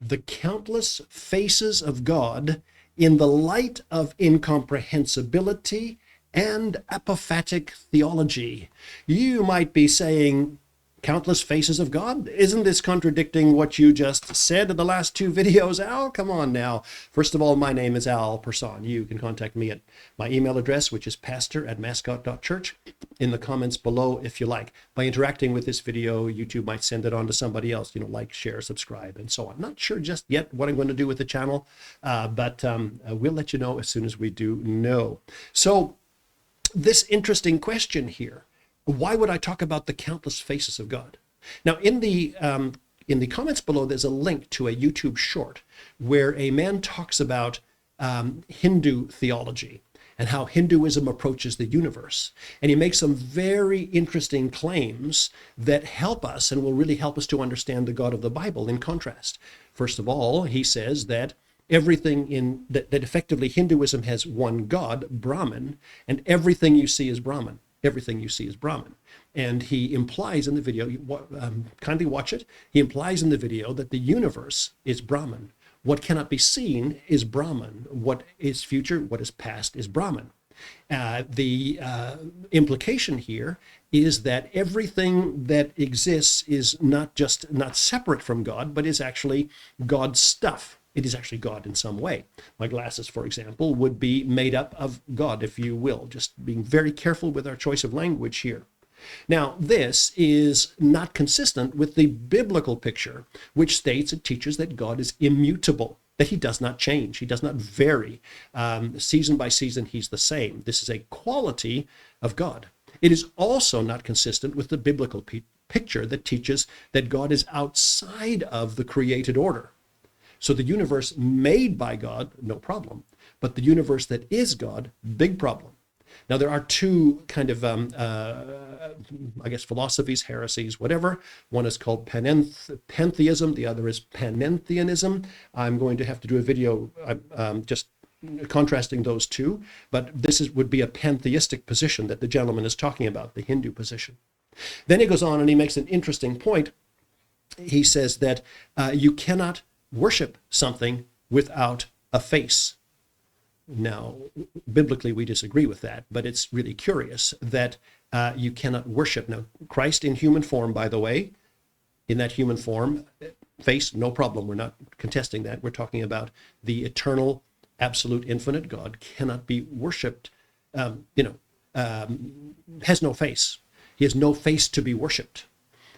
The Countless Faces of God in the Light of Incomprehensibility and Apophatic Theology. You might be saying, countless faces of God? Isn't this contradicting what you just said in the last two videos, Al? Come on now. First of all, my name is Al Person. You can contact me at my email address, which is pastor@mascot.church, in the comments below if you like. By interacting with this video, YouTube might send it on to somebody else, like, share, subscribe, and so on. Not sure just yet what I'm going to do with the channel, but we'll let you know as soon as we do know. So this interesting question here. Why would I talk about the countless faces of God? Now, in the comments below, there's a link to a YouTube short where a man talks about Hindu theology and how Hinduism approaches the universe. And he makes some very interesting claims that help us and will really help us to understand the God of the Bible in contrast. First of all, he says that everything that effectively Hinduism has one God, Brahman, and everything you see is Brahman. Everything you see is Brahman. And he implies in the video, kindly watch it, he implies in the video that the universe is Brahman. What cannot be seen is Brahman. What is future, what is past is Brahman. The implication here is that everything that exists is not separate from God, but is actually God's stuff. It is actually God in some way. My glasses, for example, would be made up of God, if you will, just being very careful with our choice of language here. Now, this is not consistent with the biblical picture, which states and teaches that God is immutable, that he does not change, he does not vary. Season by season, he's the same. This is a quality of God. It is also not consistent with the biblical picture that teaches that God is outside of the created order. So the universe made by God, no problem. But the universe that is God, big problem. Now, there are two kind of, philosophies, heresies, whatever. One is called pantheism. The other is panentheism. I'm going to have to do a video just contrasting those two. But this would be a pantheistic position that the gentleman is talking about, the Hindu position. Then he goes on and he makes an interesting point. He says that you cannot worship something without a face. Now, biblically, we disagree with that, but it's really curious that you cannot worship. Now, Christ in human form, by the way, in that human form, face, no problem. We're not contesting that. We're talking about the eternal, absolute, infinite God cannot be worshiped, has no face. He has no face to be worshiped.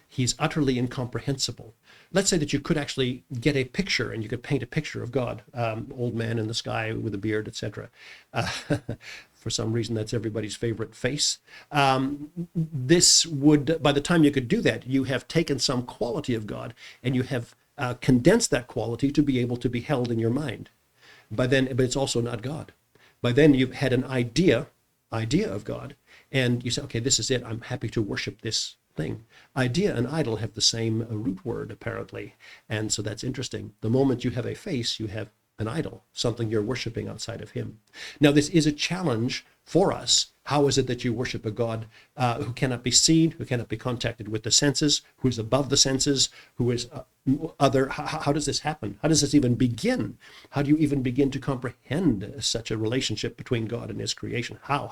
He's utterly incomprehensible. Let's say that you could actually get a picture and you could paint a picture of God, old man in the sky with a beard, etc. For some reason, that's everybody's favorite face. This would, by the time you could do that, you have taken some quality of God and you have condensed that quality to be able to be held in your mind. But it's also not God. By then, you've had an idea of God, and you say, okay, this is it. I'm happy to worship this thing. Idea and idol have the same root word, apparently. And so that's interesting. The moment you have a face, you have an idol, something you're worshiping outside of him. Now, this is a challenge for us. How is it that you worship a God who cannot be seen, who cannot be contacted with the senses, who is above the senses, who is other? How does this happen? How does this even begin? How do you even begin to comprehend such a relationship between God and his creation? How?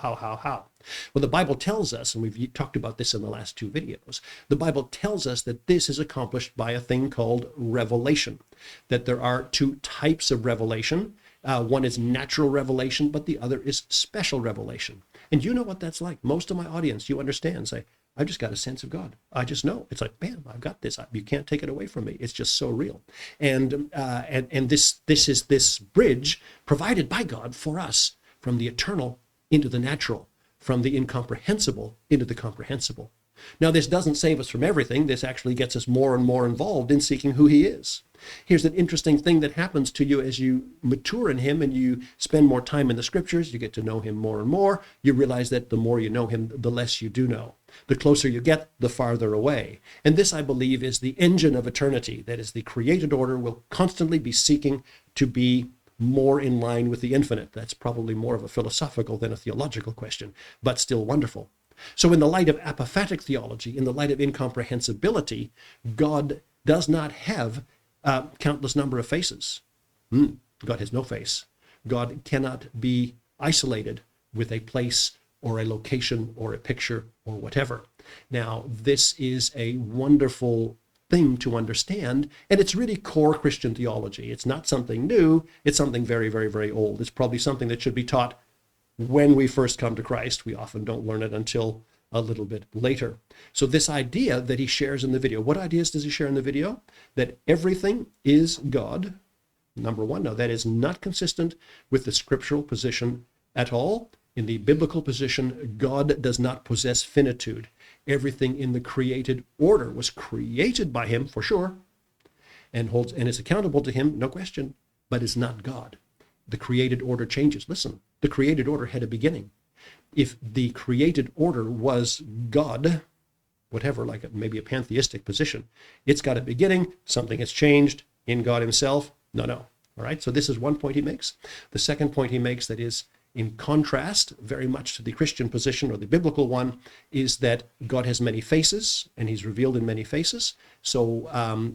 Well, the Bible tells us, and we've talked about this in the last two videos, the Bible tells us that this is accomplished by a thing called revelation, that there are two types of revelation. One is natural revelation, but the other is special revelation. And you know what that's like. Most of my audience, you understand, say, I've just got a sense of God. I just know. It's like, bam, I've got this. You can't take it away from me. It's just so real. And this is this bridge provided by God for us from the eternal into the natural, from the incomprehensible into the comprehensible. Now, this doesn't save us from everything. This actually gets us more and more involved in seeking who he is. Here's an interesting thing that happens to you as you mature in him and you spend more time in the scriptures. You get to know him more and more. You realize that the more you know him, the less you do know. The closer you get, the farther away. And this, I believe, is the engine of eternity. That is, the created order will constantly be seeking to be more in line with the infinite. That's probably more of a philosophical than a theological question, but still wonderful. So in the light of apophatic theology, in the light of incomprehensibility, God does not have countless number of faces. God has no face. God cannot be isolated with a place or a location or a picture or whatever. Now, this is a wonderful thing to understand, and it's really core Christian theology. It's not something new. It's something very, very, very old. It's probably something that should be taught when we first come to Christ. We often don't learn it until a little bit later. So this idea that he shares in the video, what ideas does he share in the video? That everything is God. Number one, no, that is not consistent with the scriptural position at all. In the biblical position, God does not possess finitude. Everything in the created order was created by him, for sure, and is accountable to him, no question, but is not God. The created order changes. Listen, the created order had a beginning. If the created order was God, whatever, like maybe a pantheistic position, it's got a beginning, something has changed in God himself. No. All right, so this is one point he makes. The second point he makes, that is in contrast very much to the Christian position or the biblical one, is that God has many faces and he's revealed in many faces. So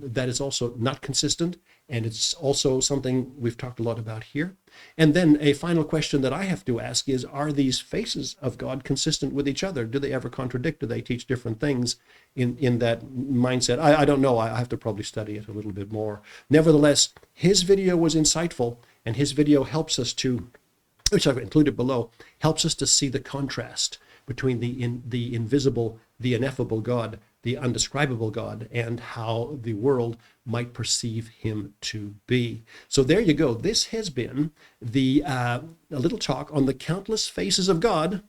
that is also not consistent, and it's also something we've talked a lot about here. And then a final question that I have to ask is, are these faces of God consistent with each other? Do they ever contradict? Do they teach different things in that mindset? I don't know. I have to probably study it a little bit more. Nevertheless, his video was insightful, and his video helps us to, which I've included below, helps us to see the contrast between the invisible, the ineffable God, the undescribable God, and how the world might perceive him to be. So there you go. This has been a little talk on the countless faces of God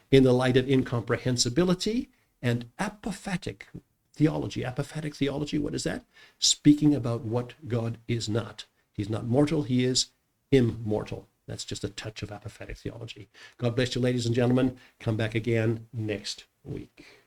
in the light of incomprehensibility and apophatic theology. Apophatic theology, what is that? Speaking about what God is not. He's not mortal, he is immortal. That's just a touch of apophatic theology. God bless you, ladies and gentlemen. Come back again next week.